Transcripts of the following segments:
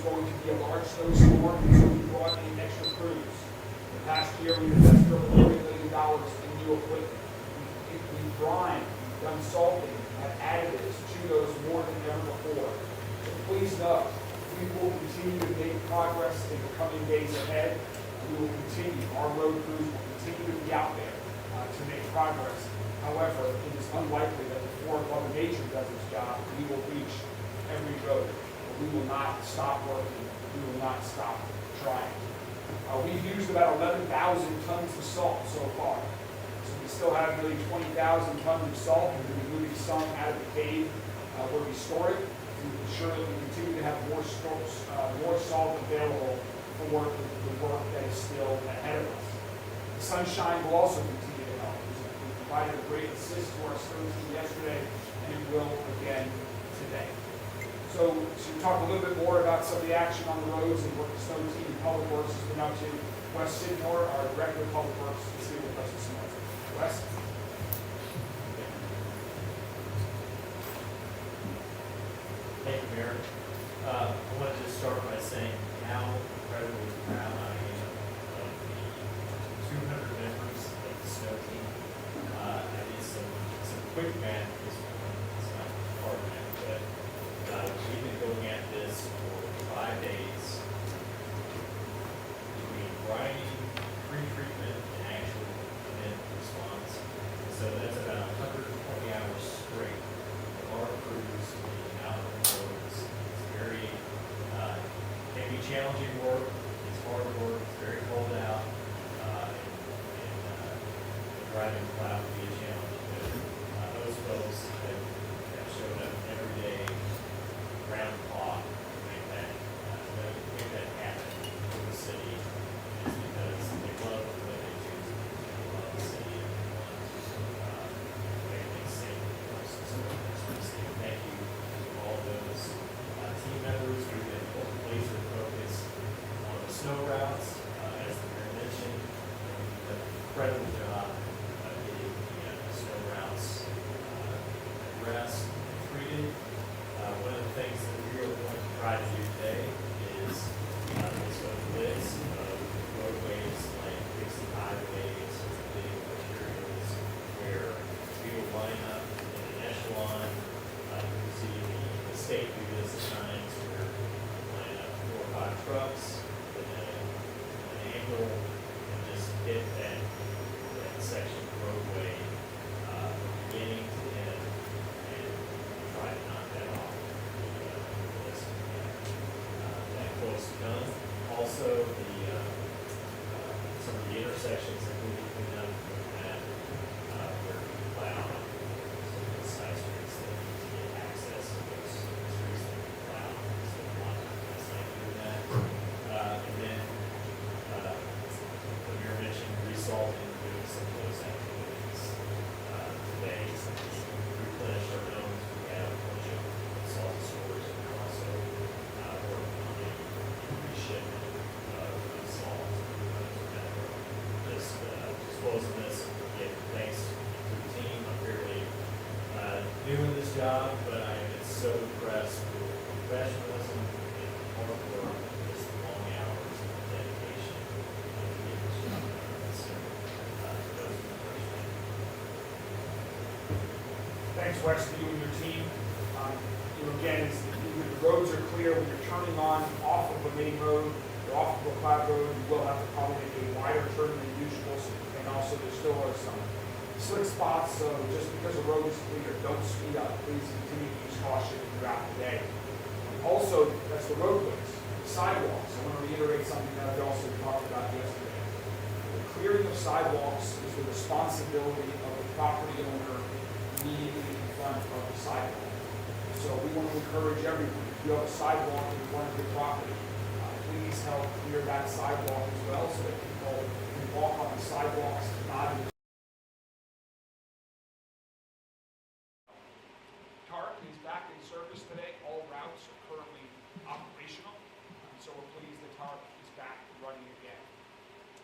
going to be a large snowstorm, so we brought in extra crews. The past year, we invested over $40 million in new equipment. We've brined, done salting, had additives to those more than ever before. So please know, we will continue to make progress in the coming days ahead. We will continue, our road crews will continue to be out there to make progress. However, it is unlikely that before Mother Nature does its job, we will reach every road. But we will not stop working. We will not stop trying. We've used about 11,000 tons of salt so far. So we still have nearly 20,000 tons of salt, and we'll be moving some out of the cave where we store it to ensure that we continue to have more salt available for the work that is still ahead of us. The sunshine will also continue to help. We provided a great assist to our snow team yesterday, and it will again today. So to talk a little bit more about some of the action on the roads and what the snow team and Public Works has been up to, Wes Sidmore, our Director of Public Works, is here with us this morning. Wes? Thank you, Mayor. I wanted to start by saying how incredibly proud I am of the 200 members of the snow team. I did some quick math this morning. It's not hard math, but we've been going at this for 5 days between grinding, pre-treatment, and actual event response. So that's about 120 hours straight of our crews being out on the roads. It's very, can be challenging work. It's hard work. It's very cold out. Driving the plow can be a challenge. But those folks have showed up every day, round the clock, to make that happen for the city. It's because they love what they do. They love the city and they want to make things safe for us. So that's what I'm saying. Thank you to all those team members. We've been laser focused on the snow routes, as the mayor mentioned. We've done an incredible job getting the snow routes addressed and treated. One of the things that we are going to try to do today is this list of roadways like fixing highways, big materials, where we will line up in an echelon. You can see the state do this at times where we line up 4 or 5 trucks with an angle and just hit that section of roadway beginning to end and try to knock that off the list. That close to done. Also, some of the intersections that we can clean up from that where we plow some of the side streets that need to get access to those streets that we plow. So a lot of times like doing that. And then the mayor mentioned resalting, doing some of those activities today. So we replenish our domes. We have a bunch of salt stores, and we're also working on a reshipment of salt. Just closing this and give thanks to the team. I'm fairly new in this job, but I am so impressed with the professionalism and hard work, just the long hours and the dedication to get this job done. So those are the first things. Thanks, Wes, to you and your team. Again, the roads are clear. When you're turning on off of the main road or off of a cloud road, you will have to probably make a wider turn than usual. And also, there still are some slick spots. So just because the road is clear, don't speed up. Please continue to use caution throughout the day. Also, that's the roadways, the sidewalks. I want to reiterate something that we also talked about yesterday. The clearing of sidewalks is the responsibility of the property owner immediately in front of the sidewalk. So we want to encourage everyone, if you have a sidewalk in front of your property, please help clear that sidewalk as well so that people can walk on the sidewalks, not in TARC is back in service today. All routes are currently operational. So we're pleased that TARC is back running again.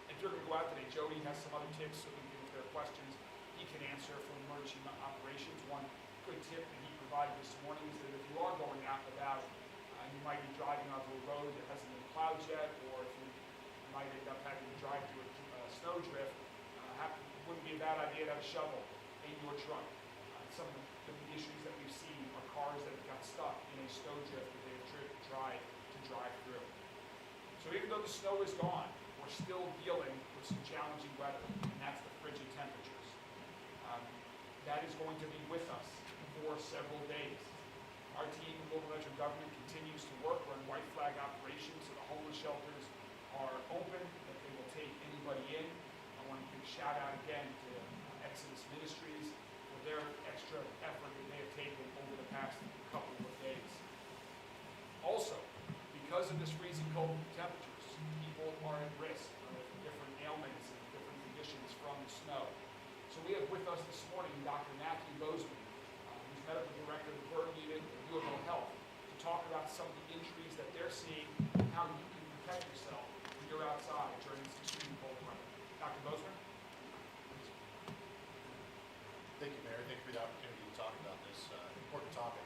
If you're going to go out today, Jody has some other tips so we can, if there are questions, he can answer for emergency operations. One good tip that he provided this morning is that if you are going out and about, you might be driving onto a road that clouds yet, or if you might end up having to drive through a snowdrift, wouldn't be a bad idea to have a shovel in your truck. Some of the issues that we've seen are cars that have got stuck in a snowdrift that they have tried to drive through. So even though the snow is gone, we're still dealing with some challenging weather, and that's the frigid temperatures. That is going to be with us for several days. Our team in local metro government continues to work. We're in white flag operations, so the homeless shelters are open, that they will take anybody in. I want to give a shout out again to Exodus Ministries for their extra effort that they have taken over the past couple of days. Also, because of this freezing cold temperatures, people are at risk of different ailments and different conditions from the snow. So we have with us this morning Dr. Matthew Bozeman, who's medical director of the Burn Unit at U of L Health, to talk about some of the injuries that they're seeing and how you can protect yourself when you're outside during this extreme cold weather. Dr. Bozeman? Thank you, Mayor. Thank you for the opportunity to talk about this important topic.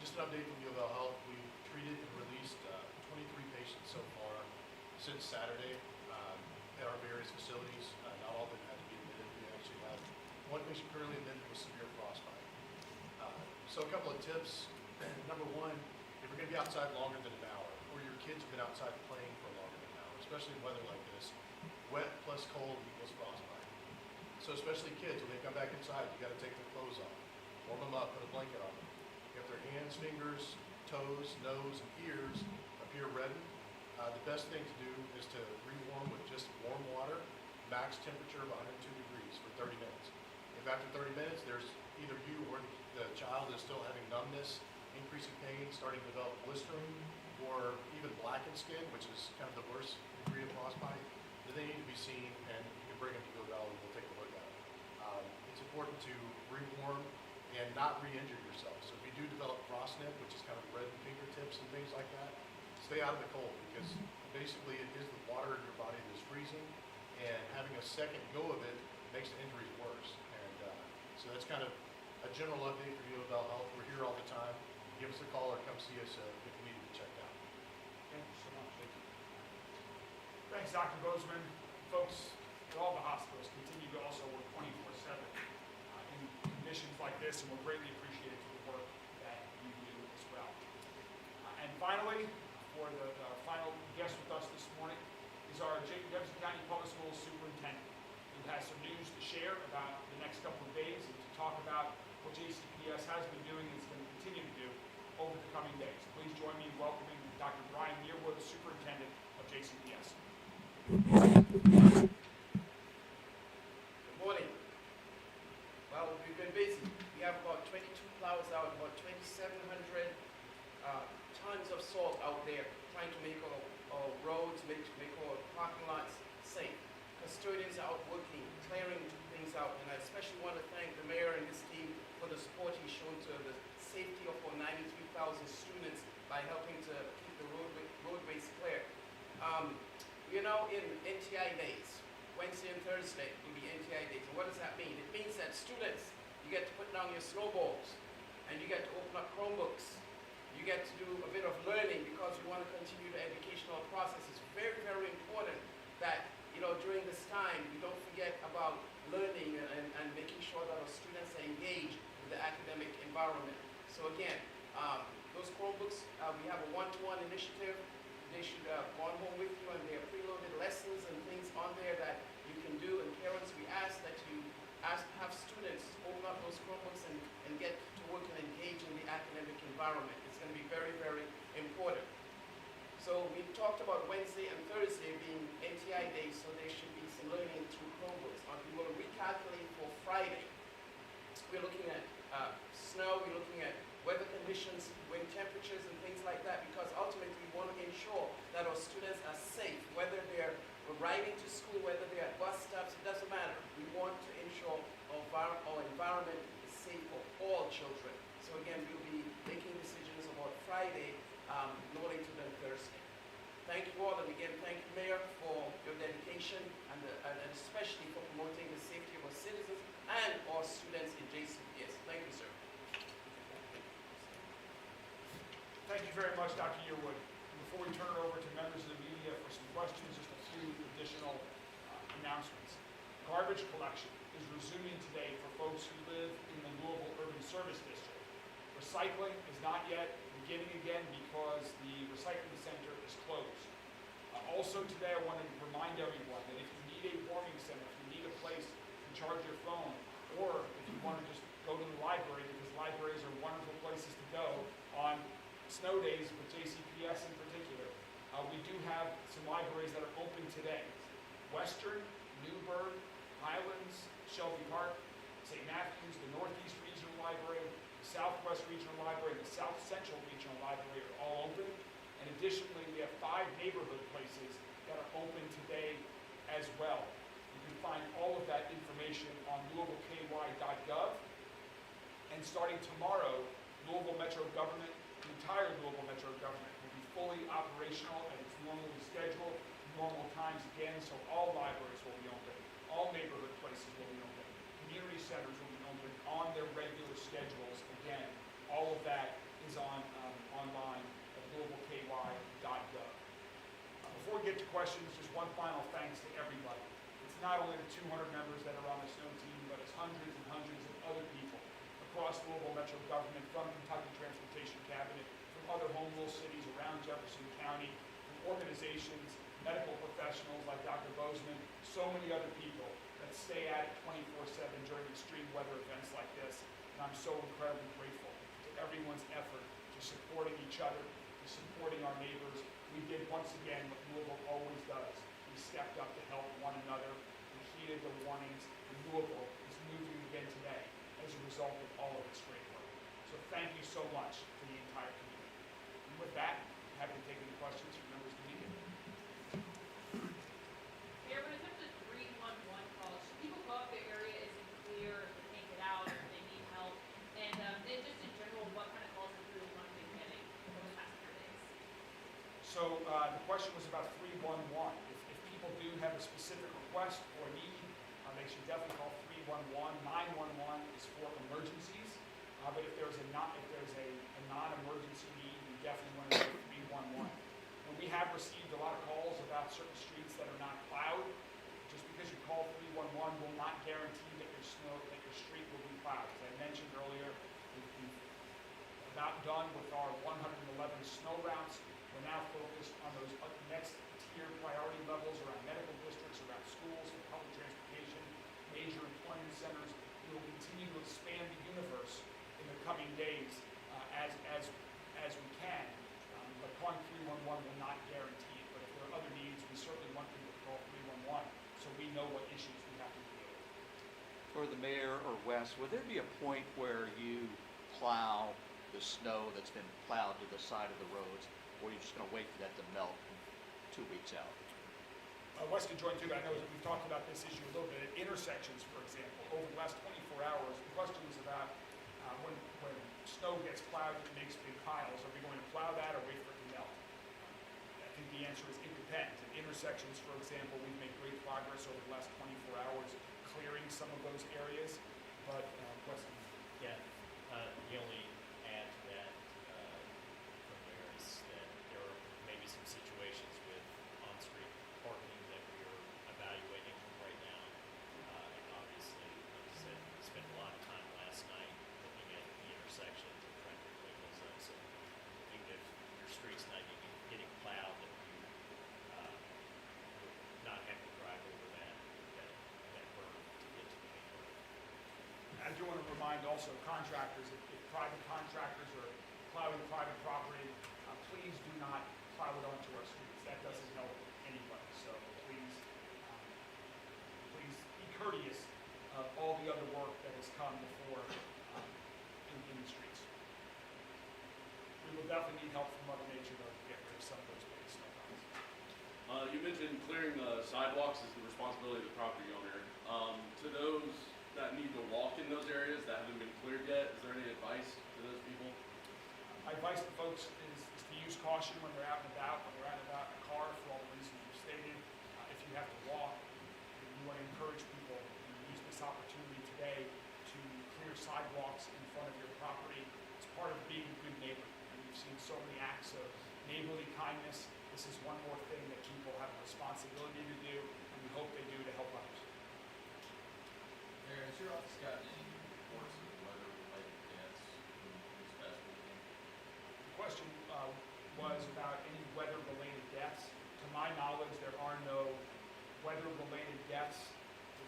Just an update from U of L Health. We've treated and released 23 patients so far since Saturday at our various facilities. Not all of them had to be admitted. We actually have one patient currently admitted with severe frostbite. So a couple of tips. Number one, if you're going to be outside longer than an hour, or your kids have been outside playing for longer than an hour, especially in weather like this, wet plus cold equals frostbite. So especially kids, when they come back inside, you got to take their clothes off, warm them up, put a blanket on them. If their hands, fingers, toes, nose, and ears appear reddened, the best thing to do is to rewarm with just warm water, max temperature of 102 degrees for 30 minutes. If after 30 minutes there's either you or the child is still having numbness, increasing pain, starting to develop blistering, or even blackened skin, which is kind of the worst degree of frostbite, then they need to be seen, and you can bring them to U of L and we'll take a look at it. It's important to rewarm and not re-injure yourself. So if you do develop frostnip, which is kind of red fingertips and things like that, stay out of the cold, because basically it is the water in your body that is freezing, and having a second go of it makes the injuries worse. And so that's kind of a general update for U of L Health. We're here all the time. Give us a call or come see us if you need to be checked out. Thank you so much. Thank you. Thanks, Dr. Bozeman. Folks at all the hospitals continue to also work 24/7 in conditions like this, and we're greatly appreciative for the work that you do as well. And finally, for the final guest with us this morning is our Jefferson County Public Schools Superintendent, who has some news to share about the next couple of days and to talk about what JCPS has been doing and is going to continue to do over the coming days. Please join me in welcoming Dr. Brian Yearwood, Superintendent of JCPS. Good morning. Well, we've been busy. We have about 22 plows out, about 2,700 tons of salt out there, trying to make our roads, make our parking lots safe. Custodians are out working, clearing things out, and I especially want to thank the mayor and his team for the support he's shown to the safety of our 93,000 students by helping to keep the roadways clear. We're now in NTI days. Wednesday and Thursday will be NTI days. And what does that mean? It means that students, you get to put down your snowballs, and you get to open up Chromebooks. You get to do a bit of learning because you want to continue the educational process. It's very, very important that, during this time, we don't forget about learning and making sure that our students are engaged with the academic environment. So again, those Chromebooks, we have a one-to-one initiative. They should go home with you, and they are preloaded lessons and things on there that you can do. And parents, we ask that you have students open up those Chromebooks and get to work and engage in the academic environment. It's going to be very, very important. So we talked about Wednesday and Thursday being NTI days, so there should be some learning through Chromebooks. We will recalculate for Friday. We're looking at snow, we're looking at weather conditions, wind temperatures, and things like that, because ultimately we want to ensure that our students are safe, whether they're riding to school, whether they're at bus stops, it doesn't matter. We want to ensure our environment is safe for all children. So again, we'll be making decisions about Friday, no later than Thursday. Thank you all, and again, thank you, Mayor, for your dedication and especially for promoting the safety of our citizens and our students in JCPS. Thank you, sir. Thank you very much, Dr. Yearwood. Before we we turn it over to members of the media for some questions, just a few additional announcements. Garbage collection is resuming today for folks who live in the Louisville Urban Service District. Recycling is not yet beginning again because the recycling center is closed. Also today, I want to remind everyone that if you need a warming center, if you need a place to charge your phone, or if you want to just go to the library, because libraries are wonderful places to go on snow days with JCPS in particular, we do have some libraries that are open today. Western, Newburgh, Highlands, Shelby Park, St. Matthews, the Northeast Regional Library, the Southwest Regional Library, and the South Central Regional Library are all open. And additionally, we have 5 neighborhood places that are open today as well. You can find all of that information on louisvilleky.gov. And starting tomorrow, Louisville Metro Government, the entire Louisville Metro Government, will be fully operational at its normally scheduled, normal times again, so all libraries will be open, all neighborhood places will be open, community centers will be open on their regular schedules again. All of that is on online at louisvilleky.gov. Before we get to questions, just one final thanks to everybody. It's not only the 200 members that are on the snow team, but it's hundreds and hundreds of other people across Louisville Metro Government, from Kentucky Transportation Cabinet, from other home rule cities around Jefferson County, from organizations, medical professionals like Dr. Bozeman, so many other people that stay at it 24/7 during extreme weather events like this. And I'm so incredibly grateful to everyone's effort to supporting each other, to supporting our neighbors. We did once again what Louisville always does. We stepped up to help one another. We heeded the warnings, and Louisville is moving again today as a result of all of its great work. So thank you so much to the entire community. And with that, I'm happy to take any questions from members of the media. Mayor, when it comes to 311 calls, should people call if their area isn't clear, if they can't get out, if they need help? And then just in general, what kind of calls have 311 been getting over the past 3 days? So the question was about 311. If people do have a specific request or need, they should definitely call 311. 911 is for emergencies, but if there's a non-emergency need, you definitely want to go 311. And we have received a lot of calls about certain streets that are not plowed. Just because you call 311 will not guarantee that your street will be plowed. As I mentioned earlier, we've about done with our 111 snow routes. We're now focused on those next tier priority levels around medical districts, around schools, and public transportation, major employment centers. We will continue to expand the universe in the coming days as we can. But calling 311 will not guarantee it. But if there are other needs, we certainly want people to call 311 so we know what issues we have to deal with. For the mayor or Wes, would there be a point where you plow the snow that's been plowed to the side of the roads, or you're just going to wait for that to melt 2 weeks out? Wes can join too, but I know that we've talked about this issue a little bit. At intersections, for example, over the last 24 hours, the question is about when snow gets plowed and it makes big piles, are we going to plow that or wait for it to melt? I think the answer is it depends. At intersections, for example, we've made great progress over the last 24 hours clearing some of those areas, but Wes. Yeah, the only add to that from there is that there are maybe some situations with on-street parking that we are evaluating right now. And obviously, like I said, we spent a lot of time last night looking at the intersections and trying to clean those up. So even if your street's not getting plowed, that you would not have to drive over that berm to get to the main road. I do want to remind also contractors, if private contractors are plowing private property, please do not plow it onto our streets. That doesn't help anybody. So please be courteous of all the other work that has come before in the streets. We will definitely need help from Mother Nature though to get rid of some of those big snow piles. You mentioned clearing sidewalks is the responsibility of the property owner. To those that need to walk in those areas that haven't been cleared yet, is there any advice to those people? My advice to folks is to use caution when they're out and about, in a car, for all the reasons you've stated. If you have to walk, we want to encourage people to use this opportunity today to clear sidewalks in front of your property. It's part of being a good neighbor. And we've seen so many acts of neighborly kindness kindness. This is one more thing that people have a responsibility to do, and we hope they do to help others. Mayor, has your office gotten any reports of weather-related deaths this past weekend? The question was about any weather-related deaths. To my knowledge, there are no weather-related deaths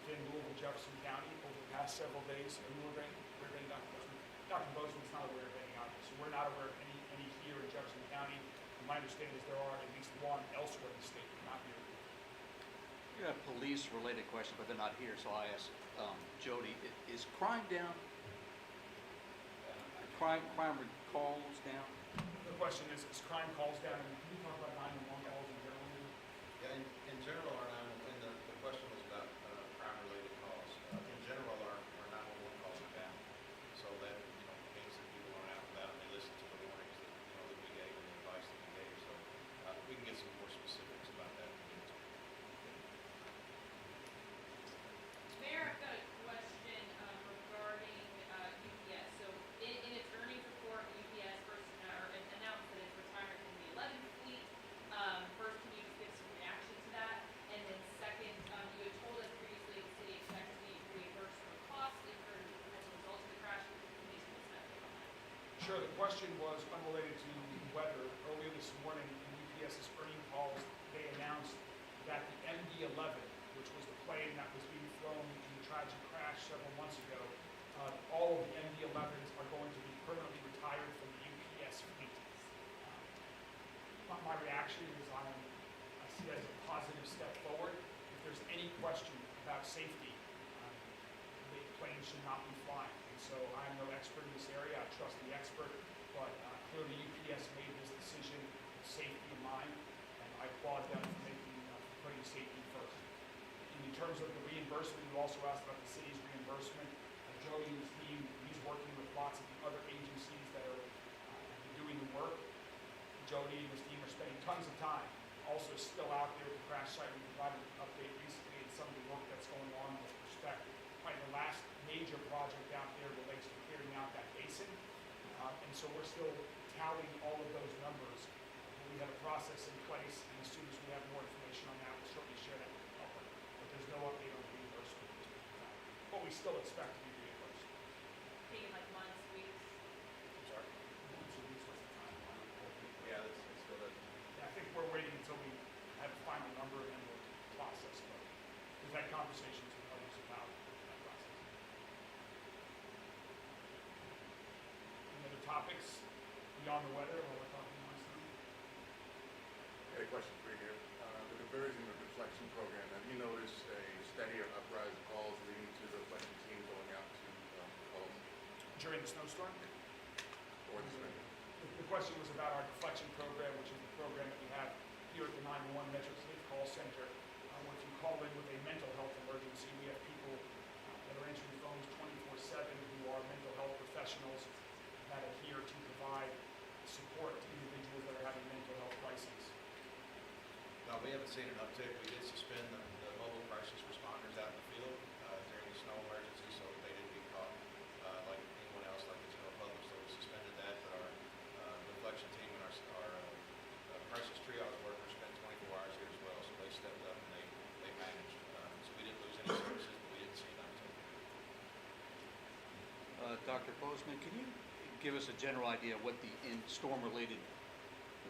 within Louisville, Jefferson County over the past several days. Are you aware of any, Dr. Bozeman? Dr. Bozeman's not aware of any either, so we're not aware of any here in Jefferson County. And my understanding is there are at least one elsewhere in the state, but not here. You have police-related question, but they're not here, so I asked Jody, is crime down? Crime calls down? The question is crime calls down, and can you talk about 911 calls in general? Yeah, in general, and the question was about crime-related calls. In general, our 911 calls are down. So that, means that people aren't out and about and they listen to the warnings that we gave and the advice that we gave. So we can get some more specifics about that. Mayor, I've got a question regarding UPS. So in its earnings report, UPS announced that its retirement from the 11th fleet. First, can you just give some reaction to that? And then second, you had told us previously the city expects to be reimbursed for costs incurred as a result of the crash. Can you just give us an update on that? Sure. The question was unrelated to weather. Earlier this morning in UPS's earnings calls, they announced that the MD-11, which was the plane that was being flown in the tragic crash several months ago, all of the MD-11s are going to be permanently retired from the UPS fleet. My reaction is I see that as a positive step forward. If there's any question about safety, the plane should not be flying. And so I'm no expert in this area. I trust the expert, but clearly UPS made this decision with safety in mind, and I applaud them for putting safety first. In terms of the reimbursement, you also asked about the city's reimbursement. Jody and his team, he's working with lots of the other agencies that are doing the work. Jody and his team are spending tons of time also still out there at the crash site. We provided an update recently in some of the work that's going on with respect. Probably the last major project out there relates to clearing out that basin. And so we're still tallying all of those numbers. We have a process in place, and as soon as we have more information on that, we'll certainly share that with the public. But there's no update on the reimbursement at this point in time. But we still expect to be reimbursed. Taking like months, weeks? I'm sorry? Once a week, what's the timeline? Yeah, that's still it. Yeah, I think we're waiting until we have a final number and then we'll process. But we've had conversations with others about that process. Any other topics beyond the weather while we're talking about something? I had a question for you here. The conversion of deflection program, have you noticed a steadier uprise of calls leading to the deflection team going out to calls During the snowstorm? or the spring? The question was about our deflection program, which is the program that we have here at the 911 Metro Safe Call Center. If you call in with a mental health emergency, we have people that are answering phones 24/7 who are mental health professionals that are here to provide support to individuals that are having mental health crises. No, we haven't seen an uptick. We did suspend the mobile crisis responders out in the field during the snow emergency, so they didn't get caught like anyone else, like the general public. So we suspended that, but our deflection team and our crisis triage workers spent 24 hours here as well, so they stepped up and they managed. So we didn't lose any services, but we didn't see an uptick. Dr. Bozeman, can you give us a general idea of what the storm-related,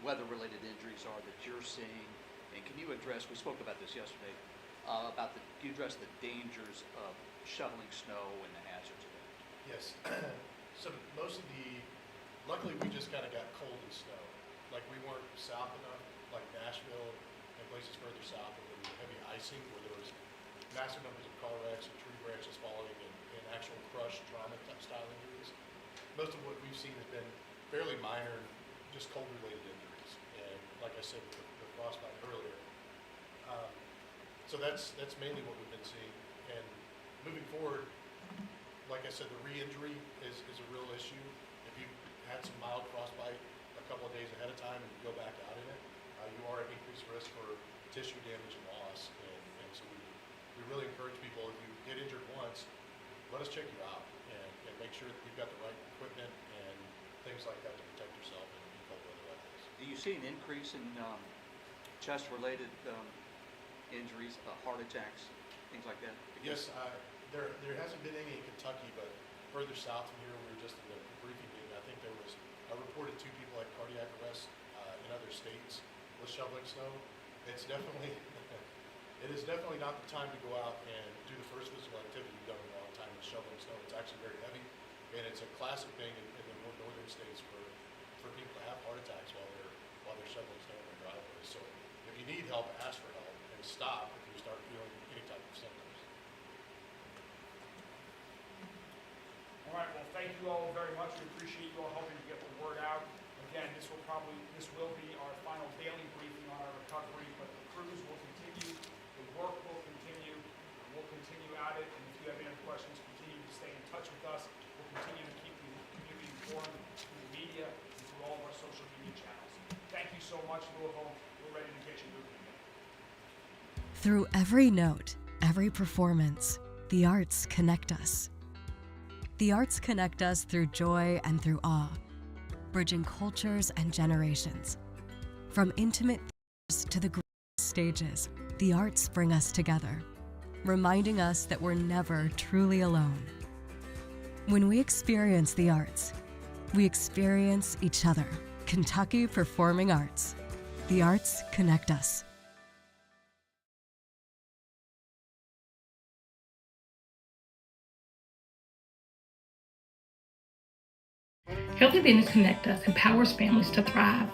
weather-related injuries are that you're seeing? And can you address, we spoke about this yesterday, can you address the dangers of shoveling snow and the hazards of it? Yes. So luckily we just kind of got cold and snow. Like we weren't south enough, like Nashville and places further south, where there was heavy icing, where there was massive numbers of car wrecks and tree branches falling and actual crushed trauma style injuries. Most of what we've seen has been fairly minor, just cold related injuries. And like I said, with the frostbite earlier. So that's mainly what we've been seeing. And moving forward, like I said, the re-injury is a real issue. If you had some mild frostbite a couple of days ahead of time and you go back out in it, you are at increased risk for tissue damage and loss. And so we really encourage people, if you get injured once, let us check you out and make sure that you've got the right equipment and things like that to protect yourself in cold weather like this. do you see an increase in chest-related injuries, heart attacks, things like that? Yes, there hasn't been any in Kentucky, but further south from here, we were just in the briefing meeting, I think there was reported 2 people had cardiac arrest in other states with shoveling snow. It's definitely, it is definitely not the time to go out and do the first physical activity you've done in a long time with shoveling snow. It's actually very heavy, and it's a classic thing in the more northern states for people to have heart attacks while they're shoveling snow in their driveways. So if you need help, ask for help and stop if you start feeling any type of symptoms. All right, well, thank you all very much. We appreciate you all helping to get the word out. Again, this will be our final daily briefing on our recovery, but the cruise will continue, the work will continue, we'll continue at it, and if you have any other questions, continue to stay in touch with us. We'll continue to keep the community informed through the media and through all of our social media channels. Thank you so much, Louisville. We're ready to get you moving again. Through every note, every performance, the arts connect us. The arts connect us through joy and through awe, bridging cultures and generations. From intimate theaters to the great stages, the arts bring us together, reminding us that we're never truly alone. When we experience the arts, we experience each other. Kentucky Performing Arts. The arts connect us. Healthy Business Connect Us empowers families to thrive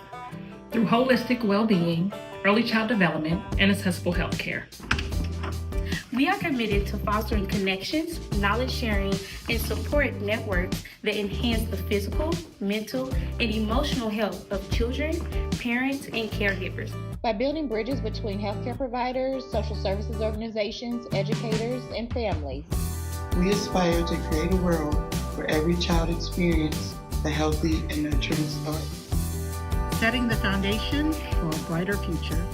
through holistic well-being, early child development, and accessible health care. We are committed to fostering connections, knowledge sharing, and support networks that enhance the physical, mental, and emotional health of children, parents, and caregivers. By building bridges between healthcare providers, social services organizations, educators, and families, we aspire to create a world where every child experiences a healthy and nurturing start. Setting the foundation for a brighter future.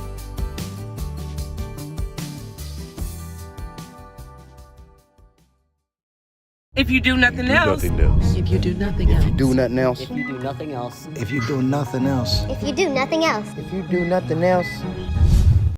If you do nothing else. If you do nothing else. If you do nothing else. If you do nothing else. If you do nothing else. If you do nothing else. If you do nothing else.